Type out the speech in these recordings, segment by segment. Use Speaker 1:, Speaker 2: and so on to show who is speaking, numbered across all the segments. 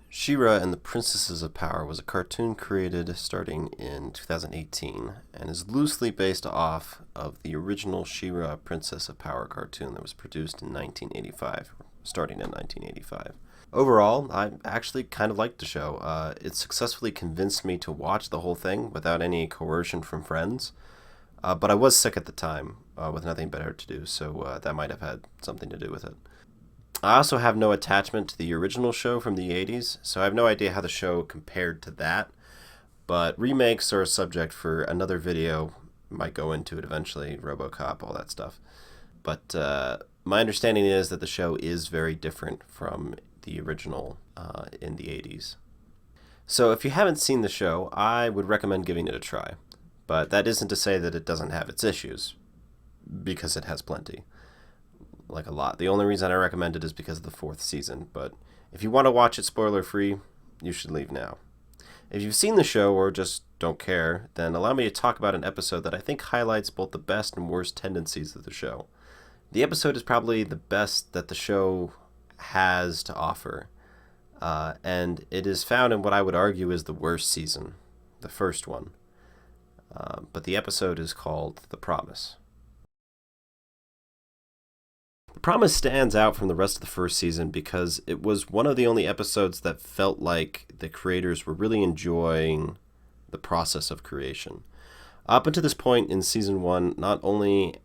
Speaker 1: She-Ra and the Princesses of Power was a cartoon created starting in 2018 and is loosely based off of the original She-Ra Princess of Power cartoon that was produced in 1985, starting in 1985. Overall, I actually kind of liked the show. It successfully convinced me to watch the whole thing without any coercion from friends, but I was sick at the time with nothing better to do, so that might have had something to do with it. I also have no attachment to the original show from the 80s, so I have no idea how the show compared to that. But remakes are a subject for another video. Might go into it eventually, RoboCop, all that stuff. But my understanding is that the show is very different from the original in the 80s. So if you haven't seen the show, I would recommend giving it a try. But that isn't to say that it doesn't have its issues, because it has plenty. Like a lot. The only reason I recommend it is because of the fourth season, but if you want to watch it spoiler free, you should leave now. If you've seen the show or just don't care, then allow me to talk about an episode that I think highlights both the best and worst tendencies of the show. The episode is probably the best that the show has to offer, and it is found in what I would argue is the worst season, the first one. But the episode is called The Promise. The Promise stands out from the rest of the first season because it was one of the only episodes that felt like the creators were really enjoying the process of creation. Up until this point in season 1, not only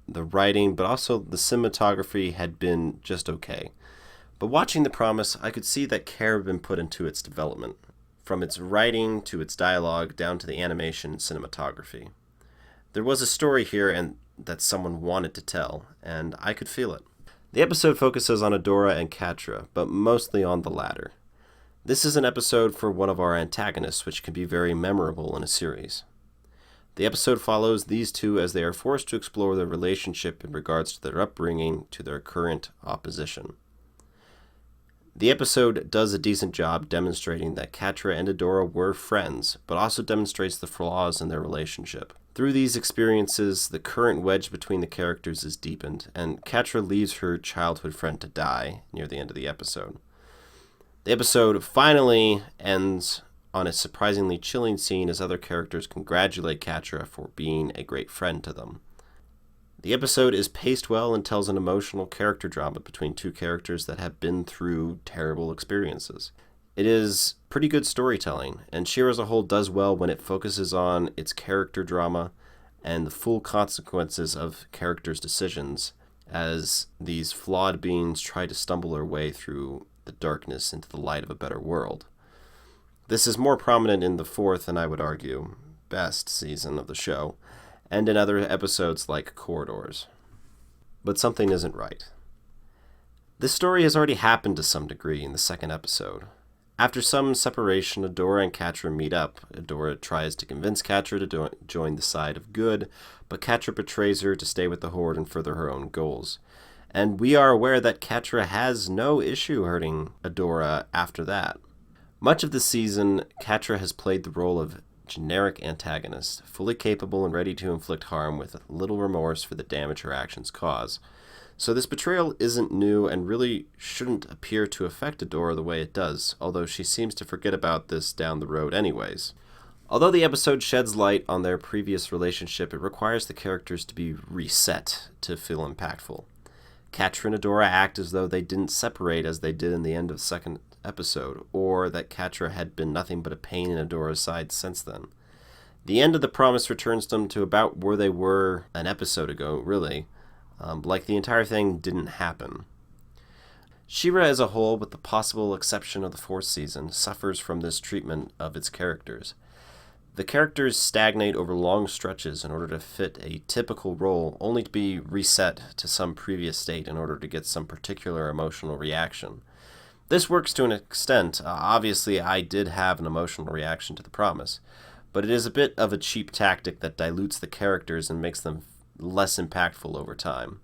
Speaker 1: the writing but also the cinematography had been just okay. But watching The Promise, I could see that care had been put into its development, from its writing to its dialogue down to the animation and cinematography. There was a story here and that someone wanted to tell, and I could feel it. The episode focuses on Adora and Catra, but mostly on the latter. This is an episode for one of our antagonists, which can be very memorable in a series. The episode follows these two as they are forced to explore their relationship in regards to their upbringing to their current opposition. The episode does a decent job demonstrating that Catra and Adora were friends, but also demonstrates the flaws in their relationship. Through these experiences, the current wedge between the characters is deepened, and Catra leaves her childhood friend to die near the end of the episode. The episode finally ends on a surprisingly chilling scene as other characters congratulate Catra for being a great friend to them. The episode is paced well and tells an emotional character drama between two characters that have been through terrible experiences. It is pretty good storytelling, and She-Ra as a whole does well when it focuses on its character drama and the full consequences of characters' decisions as these flawed beings try to stumble their way through the darkness into the light of a better world. This is more prominent in the fourth, and I would argue, best season of the show, and in other episodes like Corridors. But something isn't right. This story has already happened to some degree in the second episode. After some separation, Adora and Catra meet up. Adora tries to convince Catra to join the side of good, but Catra betrays her to stay with the Horde and further her own goals. And we are aware that Catra has no issue hurting Adora after that. Much of the season, Catra has played the role of generic antagonist, fully capable and ready to inflict harm with little remorse for the damage her actions cause. So this betrayal isn't new and really shouldn't appear to affect Adora the way it does, although she seems to forget about this down the road anyways. Although the episode sheds light on their previous relationship, it requires the characters to be reset to feel impactful. Catra and Adora act as though they didn't separate as they did in the end of the second episode, or that Catra had been nothing but a pain in Adora's side since then. The end of The Promise returns them to about where they were an episode ago, really. Like the entire thing didn't happen. She-Ra as a whole, with the possible exception of the fourth season, suffers from this treatment of its characters. The characters stagnate over long stretches in order to fit a typical role, only to be reset to some previous state in order to get some particular emotional reaction. This works to an extent. Obviously, I did have an emotional reaction to The Promise, but it is a bit of a cheap tactic that dilutes the characters and makes them less impactful over time.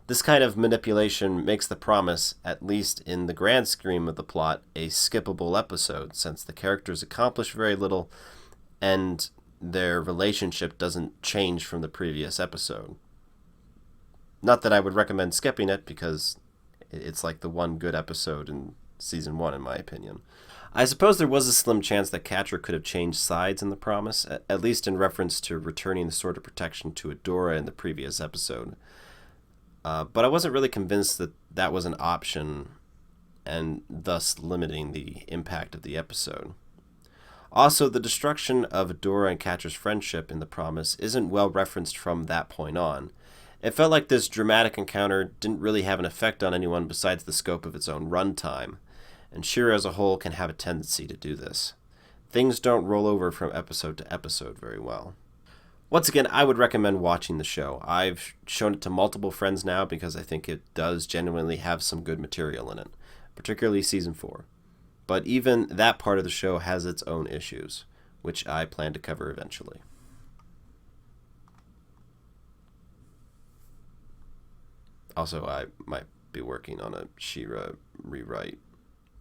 Speaker 1: This kind of manipulation makes The Promise, at least in the grand scheme of the plot, a skippable episode, since the characters accomplish very little and their relationship doesn't change from the previous episode. Not that I would recommend skipping it, because it's like the one good episode in season 1, in my opinion. I suppose there was a slim chance that Catra could have changed sides in The Promise, at least in reference to returning the Sword of Protection to Adora in the previous episode. But I wasn't really convinced that that was an option, and thus limiting the impact of the episode. Also, the destruction of Adora and Catra's friendship in The Promise isn't well referenced from that point on. It felt like this dramatic encounter didn't really have an effect on anyone besides the scope of its own runtime, and She-Ra as a whole can have a tendency to do this. Things don't roll over from episode to episode very well. Once again, I would recommend watching the show. I've shown it to multiple friends now because I think it does genuinely have some good material in it, particularly season 4. But even that part of the show has its own issues, which I plan to cover eventually. Also, I might be working on a She-Ra rewrite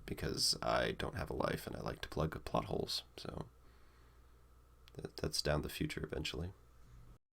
Speaker 1: because I don't have a life and I like to plug plot holes, so that's down the future eventually.